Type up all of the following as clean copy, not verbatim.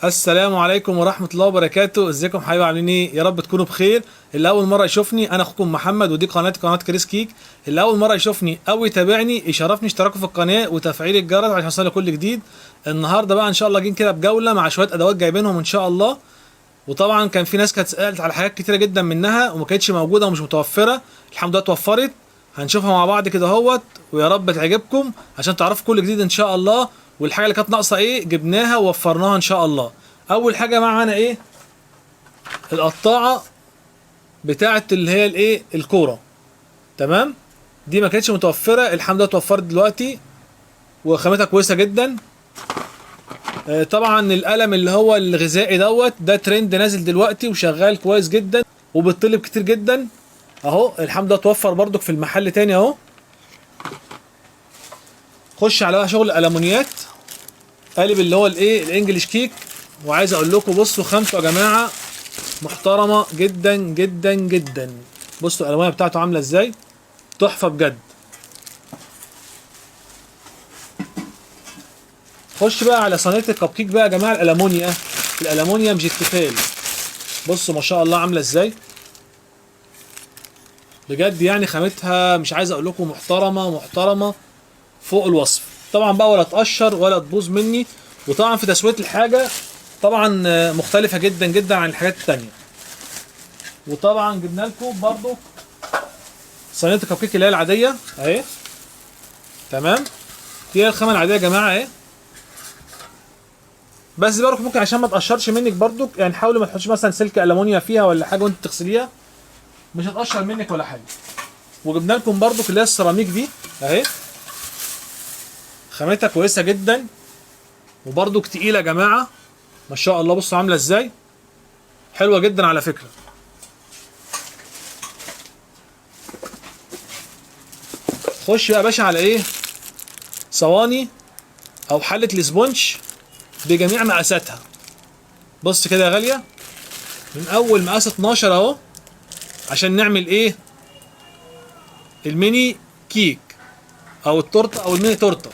السلام عليكم ورحمة الله وبركاته. ازيكم حبايبي؟ عاملين ايه؟ يا رب تكونوا بخير. اللي اول مرة يشوفني انا اخوكم محمد، ودي قناتي قناة كريس كيك. اللي اول مرة يشوفني او يتابعني يشرفني اشتراكه في القناة وتفعيل الجرس عشان يوصل كل جديد. النهارده بقى ان شاء الله جايين كده بجولة مع شوية ادوات جايبينهم ان شاء الله. وطبعا كان في ناس كانت سألت على حاجات كتيرة جدا منها وما كانتش موجودة ومش متوفرة، الحمد لله اتوفرت. هنشوفها مع بعض كده اهوت، ويا رب تعجبكم عشان تعرفوا كل جديد ان شاء الله. والحاجة اللي كانت ناقصة ايه جبناها ووفرناها ان شاء الله. اول حاجه معانا ايه؟ القطاعه بتاعه اللي هي الايه الكوره. تمام، دي ما كانتش متوفره، الحمد لله اتوفرت دلوقتي وخامتها كويسه جدا. طبعا القلم اللي هو الغذائي ده ترند نازل دلوقتي وشغال كويس جدا وبيطلب كتير جدا اهو. الحمد لله اتوفر برضك في المحل تاني اهو. خش على بقى شغل الالومنيات، قالب اللي هو الايه الانجليش كيك. وعايز اقول لكم بصوا خامته يا جماعه محترمه جدا جدا جدا. بصوا الالوان بتاعته عامله ازاي، تحفه بجد. خش بقى على صينيه الكب كيك بقى يا جماعه، الالومنيا مش التيفال. بصوا ما شاء الله عامله ازاي بجد، يعني خامتها مش عايز اقول لكم محترمه فوق الوصف. طبعا بقى ولا تقشر ولا تبوظ مني. وطبعا في تسويه الحاجه طبعا مختلفه جدا جدا عن الحاجات التانيه. وطبعا جبنا لكم برضو صينيه الكب كيك اللي هي العاديه اهي. تمام، دي هي الخامه العاديه يا جماعه اهي. بس برضو ممكن عشان ما تقشرش منك برضو، يعني حاولوا ما تحطش مثلا سلك الومنيا فيها ولا حاجه وانت تغسليها، مش هتقشر منك ولا حاجه. وجبنا لكم برضو اللي هي السيراميك دي اهي، خامتها كويسه جدا وبرضو تقيله يا جماعه ما شاء الله. بصوا عامله ازاي، حلوه جدا على فكره. خش بقى يا باشا على ايه؟ صواني او حله الاسبونج بجميع مقاساتها. بص كده يا غاليه، من اول مقاس 12 اهو عشان نعمل ايه الميني كيك او التورته او الميني تورته.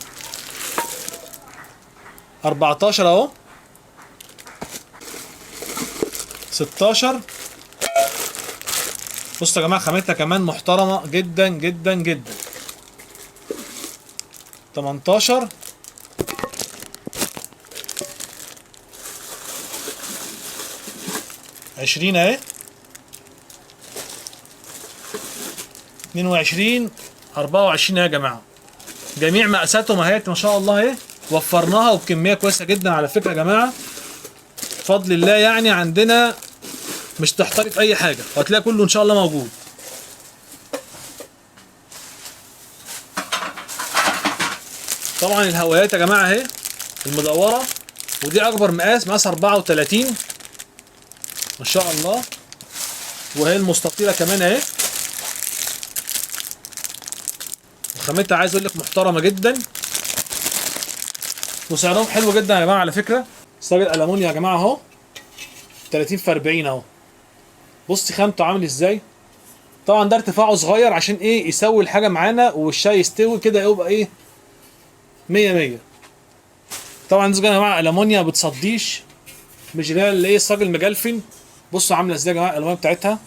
14 اهو، 16. بصوا يا جماعه خامتها كمان محترمه جدا جدا جدا. 18، 20 اهي، 22، 24 اهي يا جماعه. جميع مقاساتهم اهي ما شاء الله اهي. وفرناها وبكميه كويسه جدا على فكره يا جماعه بفضل الله. يعني عندنا مش تحتاري في اي حاجه وهتلاقي كله ان شاء الله موجود. طبعا الهوايات يا جماعه اهي المدوره، ودي اكبر مقاس 34 ما شاء الله. وهي المستطيله كمان اهي، وخامتها عايز اقول لك محترمه جدا وسعرهم حلو جدا يا جماعه على فكره. صاج الالومنيا يا جماعه اهو 30 في 40 اهو. بصي خامته عامل ازاي. طبعا ده ارتفاعه صغير عشان ايه يسوي الحاجه معانا والشاي يستوي كده يبقى ايه 100 100. طبعا دي يا جماعه الومنيا بتصديش، مش اللي هي الصاج المجلفن. بصوا عامله ازاي يا جماعه الالوان بتاعتها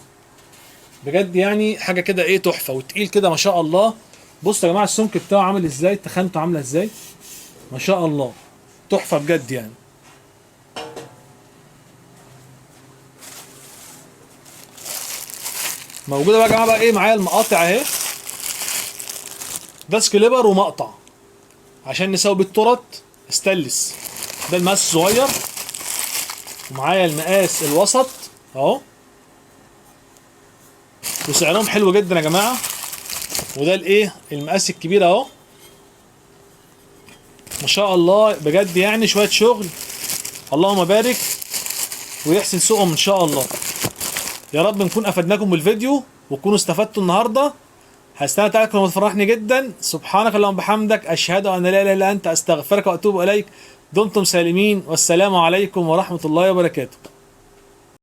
بجد، يعني حاجه كده ايه تحفه وتقيل كده ما شاء الله. بصوا يا جماعه السمك بتاعه عامل ازاي، تخانته عامله ازاي ما شاء الله، تحفه بجد يعني. موجوده بقى يا جماعه بقى ايه معايا المقاطع اهي، ده سكليبر ومقطع عشان نسوي بالتورت استانلس. ده المقاس الصغير ومعايا المقاس الوسط اهو، وسعرهم حلو جدا يا جماعه. وده الايه المقاس الكبير اهو ما شاء الله بجد، يعني شويه شغل اللهم بارك ويحسن سوقهم ان شاء الله. يا رب نكون افدناكم بالفيديو وتكونوا استفدتوا النهارده. هستنى تعليقكم وتفرحني جدا. سبحانك اللهم وبحمدك، اشهد ان لا اله الا انت، استغفرك واتوب اليك. دمتم سالمين، والسلام عليكم ورحمه الله وبركاته.